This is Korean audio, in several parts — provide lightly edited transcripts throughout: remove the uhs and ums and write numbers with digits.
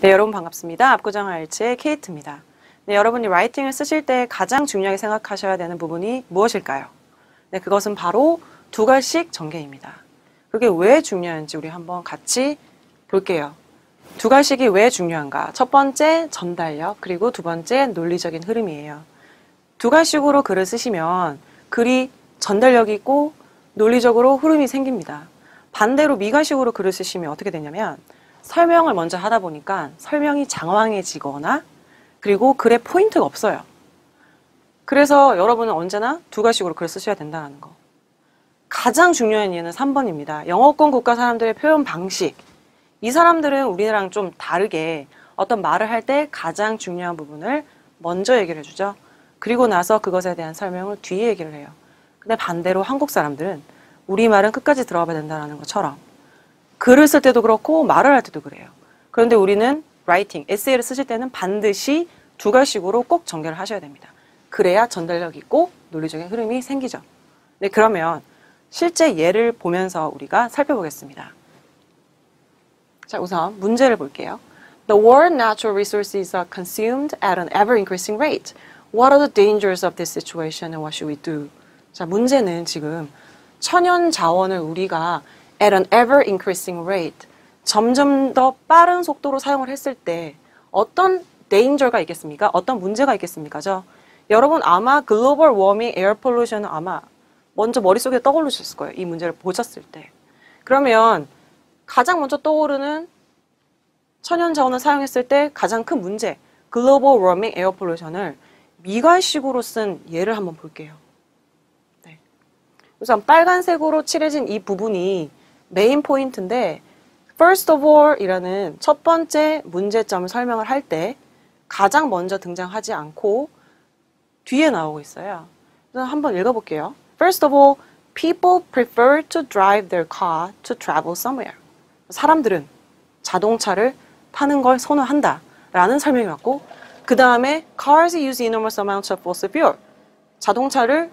네, 여러분 반갑습니다. 압구정 IELTS의 케이트입니다. 네, 여러분이 라이팅을 쓰실 때 가장 중요하게 생각하셔야 되는 부분이 무엇일까요? 네, 그것은 바로 두 갈씩 전개입니다. 그게 왜 중요한지 우리 한번 같이 볼게요. 두 갈씩이 왜 중요한가? 첫 번째, 전달력, 그리고 두 번째, 논리적인 흐름이에요. 두 갈씩으로 글을 쓰시면 글이 전달력이 있고 논리적으로 흐름이 생깁니다. 반대로 미갈식으로 글을 쓰시면 어떻게 되냐면 설명을 먼저 하다 보니까 설명이 장황해지거나 그리고 글에 포인트가 없어요. 그래서 여러분은 언제나 두 갈씩으로 글을 쓰셔야 된다는 거. 가장 중요한 이유는 3번입니다. 영어권 국가 사람들의 표현 방식. 이 사람들은 우리랑 좀 다르게 어떤 말을 할 때 가장 중요한 부분을 먼저 얘기를 해주죠. 그리고 나서 그것에 대한 설명을 뒤에 얘기를 해요. 근데 반대로 한국 사람들은 우리말은 끝까지 들어가야 된다는 것처럼 글을 쓸 때도 그렇고 말을 할 때도 그래요. 그런데 우리는 라이팅, 에세이를 쓰실 때는 반드시 두 갈씩으로 꼭 전개를 하셔야 됩니다. 그래야 전달력 있고 논리적인 흐름이 생기죠. 네, 그러면 실제 예를 보면서 우리가 살펴보겠습니다. 자, 우선 문제를 볼게요. The world natural resources are consumed at an ever-increasing rate. What are the dangers of this situation and what should we do? 자, 문제는 지금 천연 자원을 우리가 at an ever-increasing rate, 점점 더 빠른 속도로 사용을 했을 때 어떤 danger가 있겠습니까? 어떤 문제가 있겠습니까? 여러분 아마 글로벌 워밍, 에어 폴루션은 아마 먼저 머릿속에 떠오르셨을 거예요. 이 문제를 보셨을 때. 그러면 가장 먼저 떠오르는 천연 자원을 사용했을 때 가장 큰 문제, 글로벌 워밍, 에어 폴루션을 미갈식으로 쓴 예를 한번 볼게요. 네. 우선 빨간색으로 칠해진 이 부분이 메인 포인트인데 first of all 이라는 첫 번째 문제점을 설명을 할 때 가장 먼저 등장하지 않고 뒤에 나오고 있어요. 그래서 한번 읽어볼게요. First of all, people prefer to drive their car to travel somewhere. 사람들은 자동차를 타는 걸 선호한다 라는 설명이 왔고 그 다음에 cars use enormous amounts of fossil fuel. 자동차를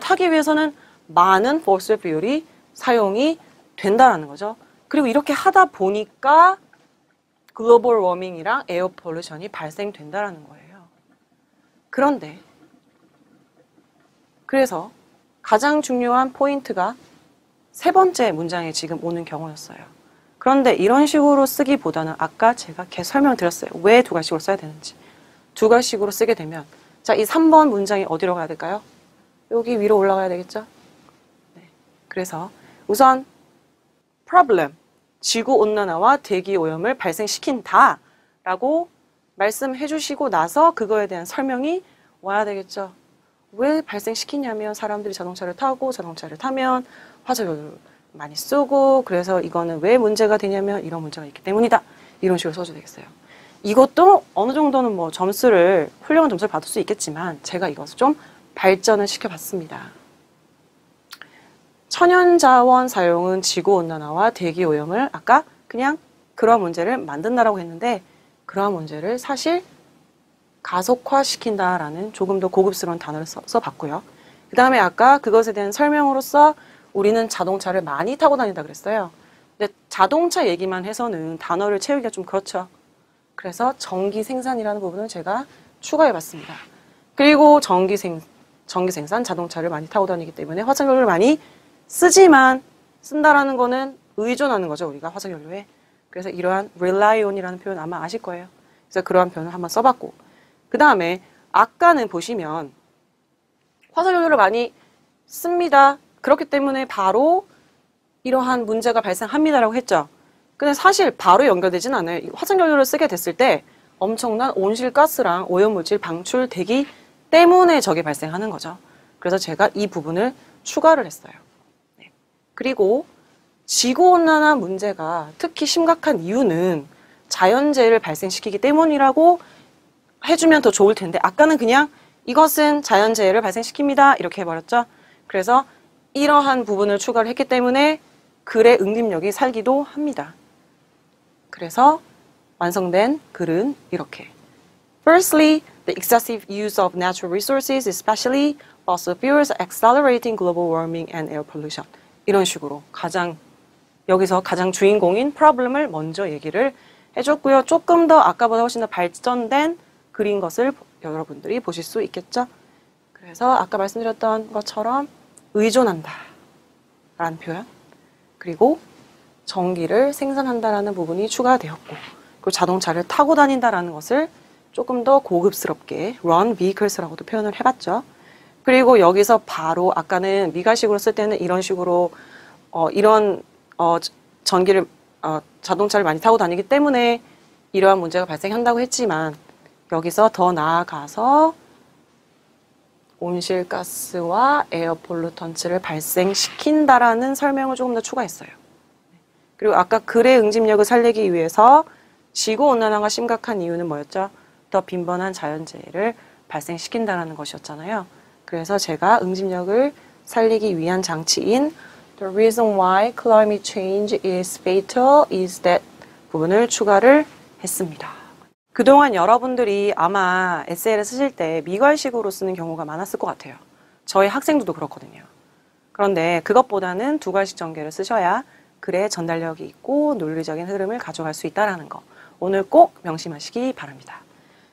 타기 위해서는 많은 fossil fuel이 사용이 된다라는 거죠. 그리고 이렇게 하다 보니까 글로벌 워밍이랑 에어 폴루션이 발생된다라는 거예요. 그래서 가장 중요한 포인트가 세 번째 문장에 지금 오는 경우였어요. 그런데 이런 식으로 쓰기보다는 아까 제가 계속 설명드렸어요. 왜 두 갈씩으로 써야 되는지. 두 갈씩으로 쓰게 되면 자, 이 3번 문장이 어디로 가야 될까요? 여기 위로 올라가야 되겠죠? 네. 그래서 우선 problem, 지구온난화와 대기오염을 발생시킨다 라고 말씀해 주시고 나서 그거에 대한 설명이 와야 되겠죠. 왜 발생시키냐면 사람들이 자동차를 타고 자동차를 타면 화석연료를 많이 쓰고 그래서 이거는 왜 문제가 되냐면 이런 문제가 있기 때문이다. 이런 식으로 써도 되겠어요. 이것도 어느 정도는 뭐 훌륭한 점수를 받을 수 있겠지만 제가 이것을 좀 발전을 시켜봤습니다. 천연자원 사용은 지구온난화와 대기오염을 아까 그냥 그러한 문제를 만든다라고 했는데 그러한 문제를 사실 가속화시킨다라는 조금 더 고급스러운 단어를 써봤고요. 그 다음에 아까 그것에 대한 설명으로서 우리는 자동차를 많이 타고 다닌다 그랬어요. 근데 자동차 얘기만 해서는 단어를 채우기가 좀 그렇죠. 그래서 전기 생산이라는 부분을 제가 추가해봤습니다. 그리고 전기 생산, 자동차를 많이 타고 다니기 때문에 화석연료를 많이 쓰지만 쓴다라는 거는 의존하는 거죠. 우리가 화석연료에. 그래서 이러한 rely on이라는 표현 아마 아실 거예요. 그래서 그러한 표현을 한번 써봤고 그 다음에 아까는 보시면 화석연료를 많이 씁니다. 그렇기 때문에 바로 이러한 문제가 발생합니다라고 했죠. 근데 사실 바로 연결되진 않아요. 화석연료를 쓰게 됐을 때 엄청난 온실가스랑 오염물질 방출되기 때문에 저게 발생하는 거죠. 그래서 제가 이 부분을 추가를 했어요. 네. 그리고 지구온난화 문제가 특히 심각한 이유는 자연재해를 발생시키기 때문이라고 해주면 더 좋을 텐데 아까는 그냥 이것은 자연재해를 발생시킵니다 이렇게 해버렸죠. 그래서 이러한 부분을 추가를 했기 때문에 글의 응집력이 살기도 합니다. 그래서 완성된 글은 이렇게 Firstly, the excessive use of natural resources, especially fossil fuels, accelerating global warming and air pollution. 이런 식으로 가장 여기서 가장 주인공인 problem을 먼저 얘기를 해줬고요. 조금 더 아까보다 훨씬 더 발전된 글인 것을 여러분들이 보실 수 있겠죠. 그래서 아까 말씀드렸던 것처럼 의존한다 라는 표현, 그리고 전기를 생산한다라는 부분이 추가되었고, 그리고 자동차를 타고 다닌다라는 것을 조금 더 고급스럽게 run vehicles라고도 표현을 해봤죠. 그리고 여기서 바로 아까는 미가식으로 쓸 때는 이런 식으로 전기를 자동차를 많이 타고 다니기 때문에 이러한 문제가 발생한다고 했지만, 여기서 더 나아가서 온실가스와 에어 폴루턴츠를 발생시킨다라는 설명을 조금 더 추가했어요. 그리고 아까 글의 응집력을 살리기 위해서 지구온난화가 심각한 이유는 뭐였죠? 더 빈번한 자연재해를 발생시킨다라는 것이었잖아요. 그래서 제가 응집력을 살리기 위한 장치인 The reason why climate change is fatal is that 부분을 추가를 했습니다. 그동안 여러분들이 아마 에세이를 쓰실 때 미괄식으로 쓰는 경우가 많았을 것 같아요. 저희 학생들도 그렇거든요. 그런데 그것보다는 두괄식 전개를 쓰셔야 글의 전달력이 있고 논리적인 흐름을 가져갈 수 있다는 거 오늘 꼭 명심하시기 바랍니다.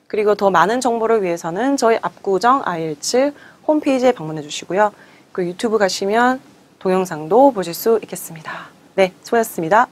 그리고 더 많은 정보를 위해서는 저희 압구정 IELTS 홈페이지에 방문해 주시고요. 그 유튜브 가시면 동영상도 보실 수 있겠습니다. 네, 수고하셨습니다.